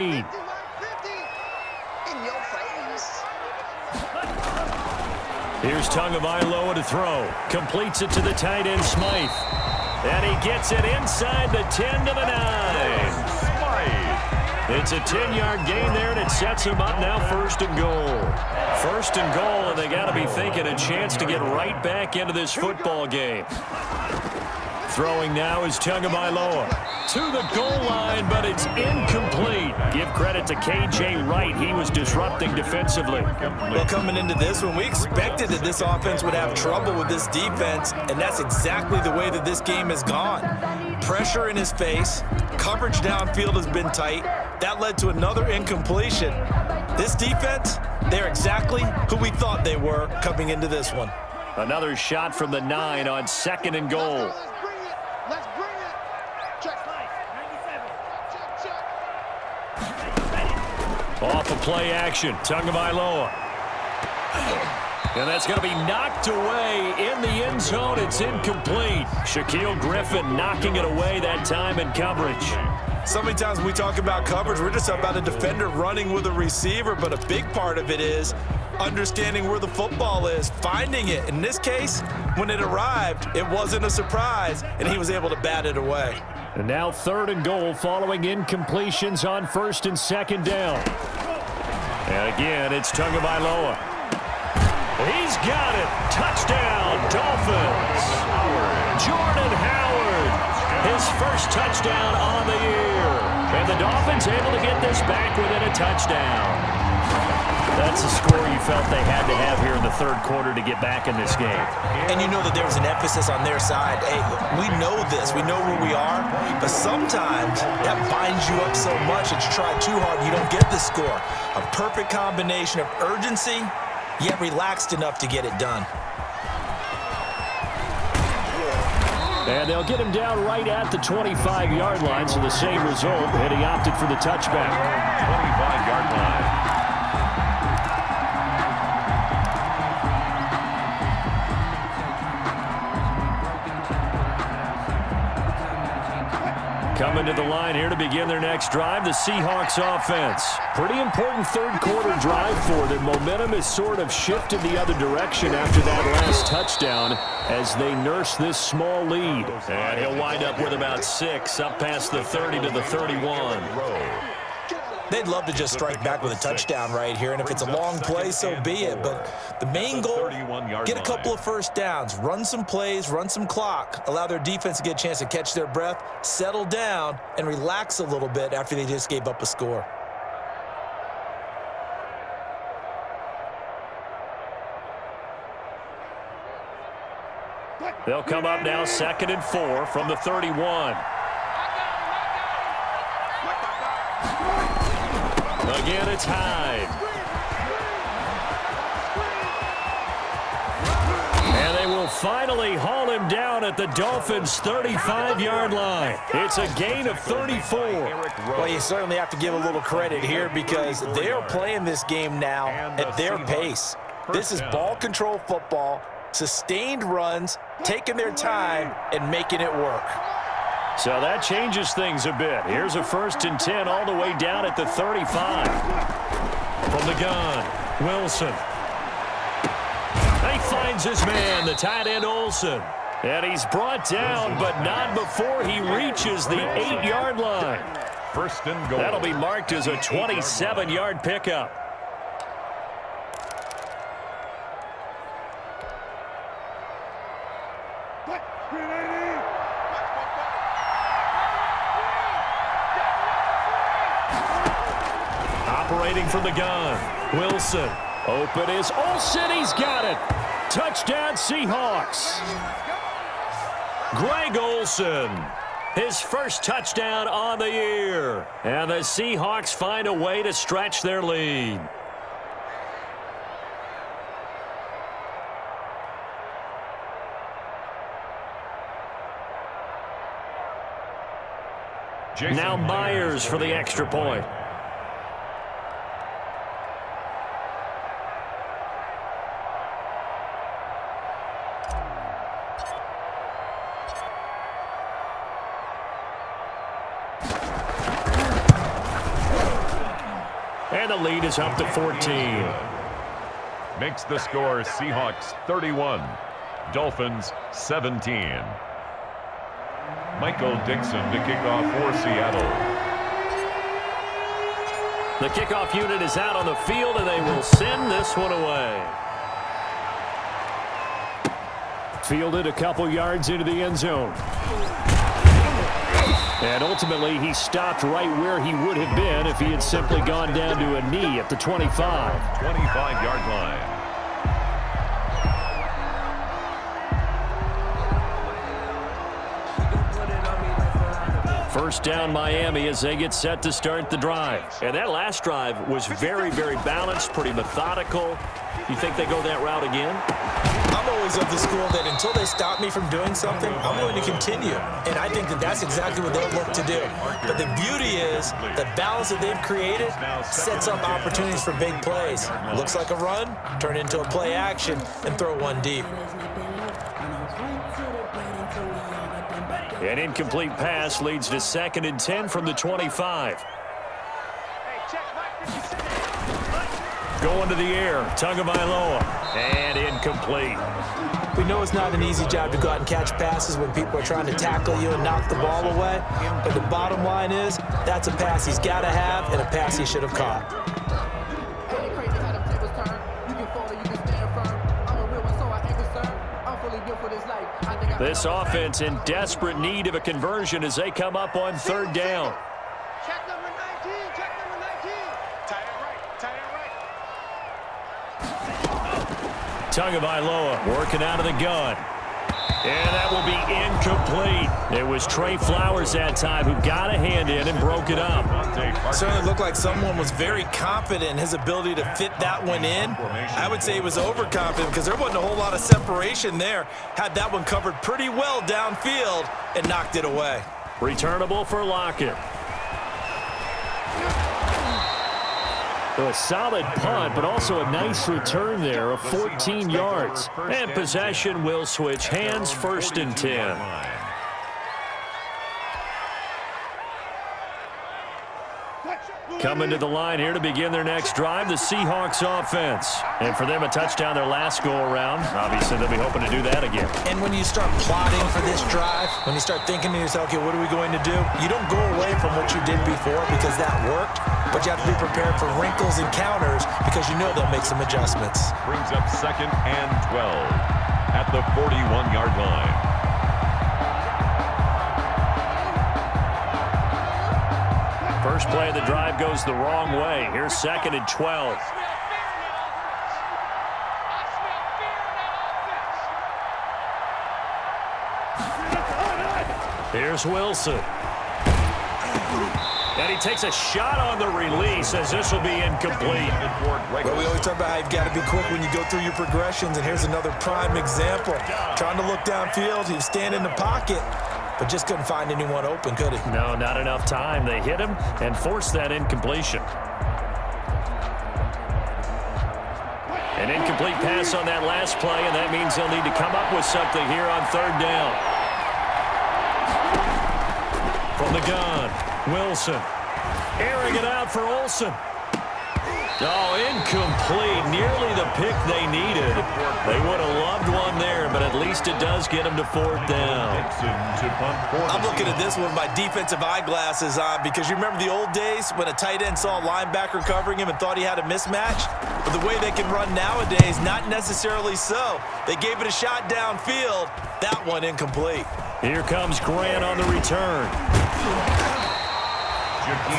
In your face. Here's Tagovailoa to throw. Completes it to the tight end, Smythe. And he gets it inside the 10 to the 9. It's a 10-yard gain there, and it sets him up now 1st and goal. 1st and goal, and they got to be thinking a chance to get right back into this football game. Throwing now is Tagovailoa to the goal line, but it's incomplete. Give credit to K.J. Wright. He was disrupting defensively. Well, coming into this one, we expected that this offense would have trouble with this defense, and that's exactly the way that this game has gone. Pressure in his face. Coverage downfield has been tight. That led to another incompletion. This defense, they're exactly who we thought they were coming into this one. Another shot from the 9 on 2nd and goal. Let's bring it. Check. 97. Off of play action, Tagovailoa. And that's going to be knocked away in the end zone. It's incomplete. Shaquille Griffin knocking it away that time in coverage. So many times when we talk about coverage, we're just about a defender running with a receiver, but a big part of it is understanding where the football is, finding it. In this case, when it arrived, it wasn't a surprise, and he was able to bat it away. And now 3rd and goal following incompletions on 1st and 2nd down. And again, it's Tagovailoa. He's got it. Touchdown, Dolphins. Jordan Howard, his first touchdown on the year. And the Dolphins able to get this back within a touchdown. That's the score you felt they had to have here in the 3rd quarter to get back in this game. And you know that there was an emphasis on their side. Hey, we know this. We know where we are. But sometimes that binds you up so much that you try too hard and you don't get the score. A perfect combination of urgency, yet relaxed enough to get it done. And they'll get him down right at the 25-yard line, so the same result, and he opted for the touchback. 25-yard line. Coming to the line here to begin their next drive, the Seahawks offense. Pretty important 3rd quarter drive for them. Momentum has sort of shifted the other direction after that last touchdown as they nurse this small lead. And he'll wind up with about 6 up past the 30 to the 31. They'd love to just strike back with a touchdown right here, and if it's a long play, so be it. But the main goal, get a couple of 1st downs, run some plays, run some clock, allow their defense to get a chance to catch their breath, settle down, and relax a little bit after they just gave up a score. They'll come up now 2nd and 4 from the 31. Again, it's Hyde. And they will finally haul him down at the Dolphins' 35-yard line. It's a gain of 34. Well, you certainly have to give a little credit here because they are playing this game now at their pace. This is ball control football, sustained runs, taking their time, and making it work. So that changes things a bit. Here's a 1st and 10 all the way down at the 35. From the gun, Wilson. He finds his man, the tight end Olsen. And he's brought down, but not before he reaches the 8-yard line. 1st and goal. That'll be marked as a 27-yard pickup. Operating from the gun, Wilson. Open is Olsen. He's got it. Touchdown, Seahawks. Greg Olsen, his first touchdown on the year. And the Seahawks find a way to stretch their lead. Now Myers for the extra point. And the lead is up to 14. Makes the score Seahawks 31, Dolphins 17. Michael Dixon to kick off for Seattle. The kickoff unit is out on the field, and they will send this one away. Fielded a couple yards into the end zone. And ultimately, he stopped right where he would have been if he had simply gone down to a knee at the 25. 25-yard line. First down Miami as they get set to start the drive. And that last drive was very, very balanced, pretty methodical. You think they go that route again? I'm always of the school that until they stop me from doing something, I'm going to continue. And I think that that's exactly what they'll look to do. But the beauty is the balance that they've created sets up opportunities for big plays. Looks like a run, turn into a play action, and throw one deep. An incomplete pass leads to 2nd and 10 from the 25. Going to the air, Tagovailoa, and incomplete. We know it's not an easy job to go out and catch passes when people are trying to tackle you and knock the ball away. But the bottom line is, that's a pass he's got to have and a pass he should have caught. This offense in desperate need of a conversion as they come up on 3rd down. Check number 19. Check number 19. Tight end right. Tight end right. Tagovailoa working out of the gun. And that will be incomplete. It was Trey Flowers that time who got a hand in and broke it up. Certainly looked like someone was very confident in his ability to fit that one in. I would say he was overconfident because there wasn't a whole lot of separation there. Had that one covered pretty well downfield and knocked it away. Returnable for Lockett. A solid punt, but also a nice return there of 14 yards. And possession will switch hands, 1st and 10. Coming to the line here to begin their next drive, the Seahawks offense. And for them, a touchdown their last go-around. Obviously, they'll be hoping to do that again. And when you start plotting for this drive, when you start thinking to yourself, okay, what are we going to do? You don't go away from what you did before because that worked, but you have to be prepared for wrinkles and counters because you know they'll make some adjustments. Brings up 2nd and 12 at the 41-yard line. First play of the drive goes the wrong way. Here's 2nd and 12. Here's Wilson. And he takes a shot on the release as this will be incomplete. Well, we always talk about how you've got to be quick when you go through your progressions, and here's another prime example. Trying to look downfield, he was standing in the pocket, but just couldn't find anyone open, could he? No, not enough time. They hit him and forced that incompletion. An incomplete pass on that last play, and that means they'll need to come up with something here on 3rd down. From the gun, Wilson. Airing it out for Olsen. Oh, incomplete. Nearly the pick they needed. They would have loved one there, but at least it does get them to 4th down. I'm looking at this with my defensive eyeglasses on because you remember the old days when a tight end saw a linebacker covering him and thought he had a mismatch? But the way they can run nowadays, not necessarily so. They gave it a shot downfield. That one incomplete. Here comes Grant on the return.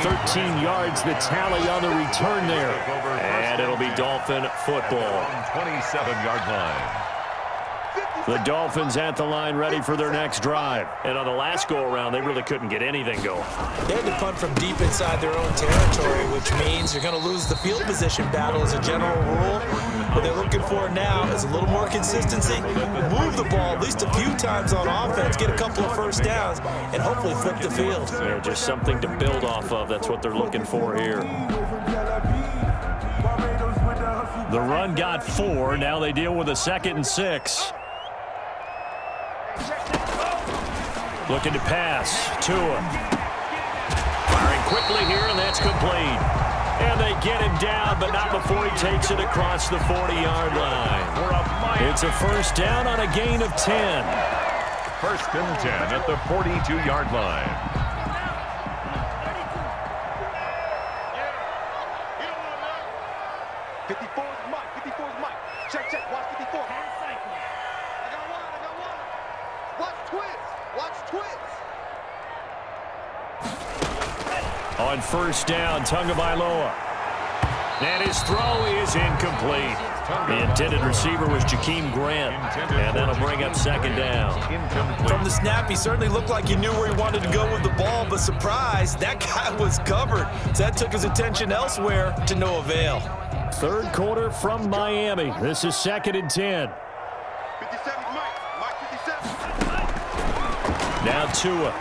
13 yards the tally on the return there. And it'll be Dolphin football. 27-yard line. The Dolphins at the line ready for their next drive. And on the last go-around, they really couldn't get anything going. They had to punt from deep inside their own territory, which means you're going to lose the field position battle as a general rule. What they're looking for now is a little more consistency, move the ball at least a few times on offense, get a couple of first downs, and hopefully flip the field. Yeah, just something to build off of. That's what they're looking for here. The run got 4. Now they deal with a 2nd and 6. Looking to pass. Tua. Firing quickly here, and that's complete. And they they get him down, but not before he takes it across the 40-yard line. It's a first down on a gain of 10. First and 10 at the 42-yard line. 54 is Mike. 54 is Mike. Check. Watch 54. I got one. Watch twins. On first down, Tagovailoa. And his throw is incomplete. The intended receiver was Jvcom, and that'll bring up second down. From the snap, he certainly looked like he knew where he wanted to go with the ball, but surprise, that guy was covered. So that took his attention elsewhere to no avail. Third quarter from Miami. This is second and 10. 57 is Mike. Mike 57. Now Tua.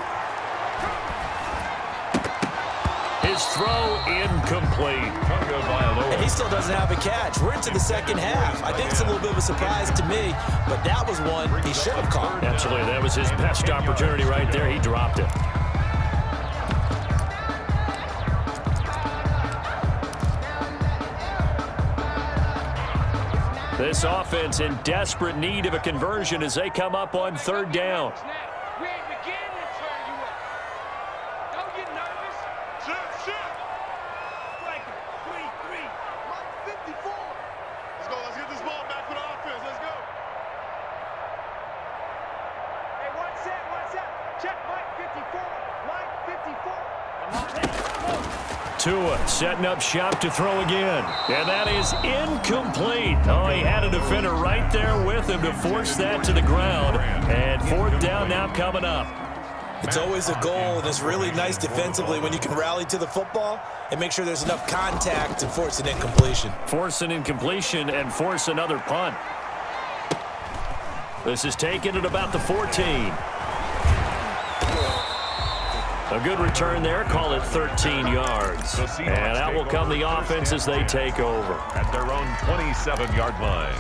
His throw incomplete. And he still doesn't have a catch. We're into the second half. I think it's a little bit of a surprise to me, but that was one he should have caught. Absolutely. That was his best opportunity right there. He dropped it. This offense in desperate need of a conversion as they come up on third down. We ain't beginning to turn you up. Don't get nervous. Shoot. Striker, 3-3. Mike 54. Let's get this ball back for the offense. Let's go. Hey, one set. Check Mike 54. Mike 54. Tua setting up shop to throw again. And that is incomplete. Oh, he had a defender right there with him to force that to the ground. And fourth down now coming up. It's always a goal, and it's really nice defensively when you can rally to the football and make sure there's enough contact to force an incompletion. Force an incompletion and force another punt. This is taken at about the 14. A good return there. Call it 13 yards. And out will come the offense as they take over. At their own 27-yard line.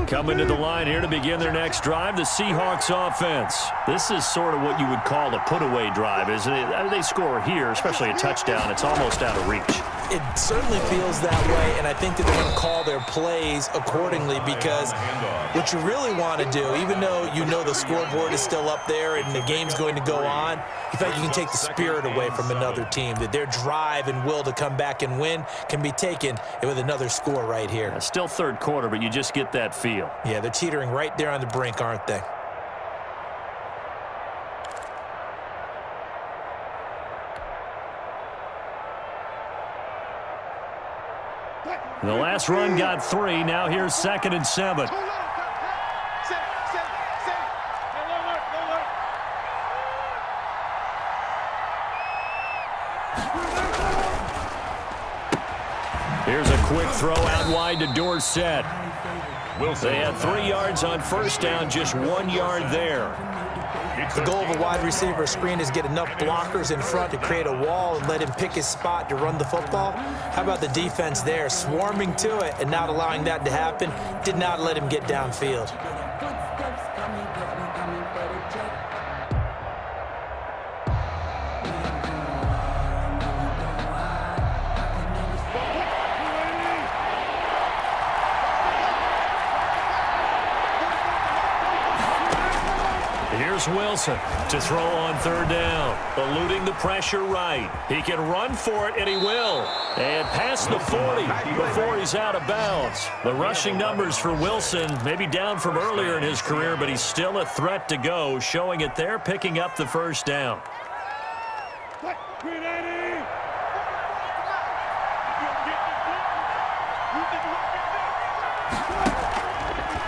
Coming to the line here to begin their next drive, the Seahawks offense. This is sort of what you would call a put-away drive, isn't it? I mean, they score here, especially a touchdown. It's almost out of reach. It certainly feels that way, and I think that they're going to call their plays accordingly because what you really want to do, even though you know the scoreboard is still up there and the game's going to go on, you feel like you can take the spirit away from another team, that their drive and will to come back and win can be taken with another score right here. Still third quarter, but you just get that feel. Yeah, they're teetering right there on the brink, aren't they? The last run got 3. Now here's second and 7. Here's a quick throw out wide to Dorsett. They had 3 yards on first down, just 1 yard there. The goal of a wide receiver screen is get enough blockers in front to create a wall and let him pick his spot to run the football. How about the defense there, swarming to it and not allowing that to happen? Did not let him get downfield. Here's Wilson to throw on third down, eluding the pressure right. He can run for it, and he will. And past the 40 before he's out of bounds. The rushing numbers for Wilson maybe down from earlier in his career, but he's still a threat to go, showing it there, picking up the first down.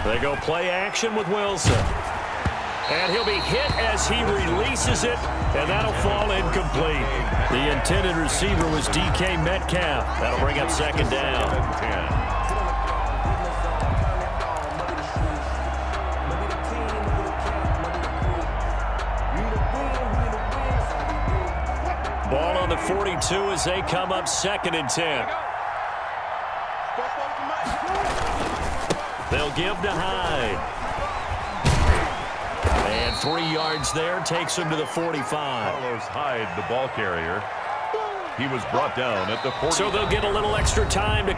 They go play action with Wilson. And he'll be hit as he releases it, and that'll fall incomplete. The intended receiver was DK Metcalf. That'll bring up second down. Ball on the 42 as they come up 2nd and 10. They'll give to Hyde. And 3 yards there takes him to the 45. Follows Hyde, the ball carrier. He was brought down at the 40. So they'll get a little extra time to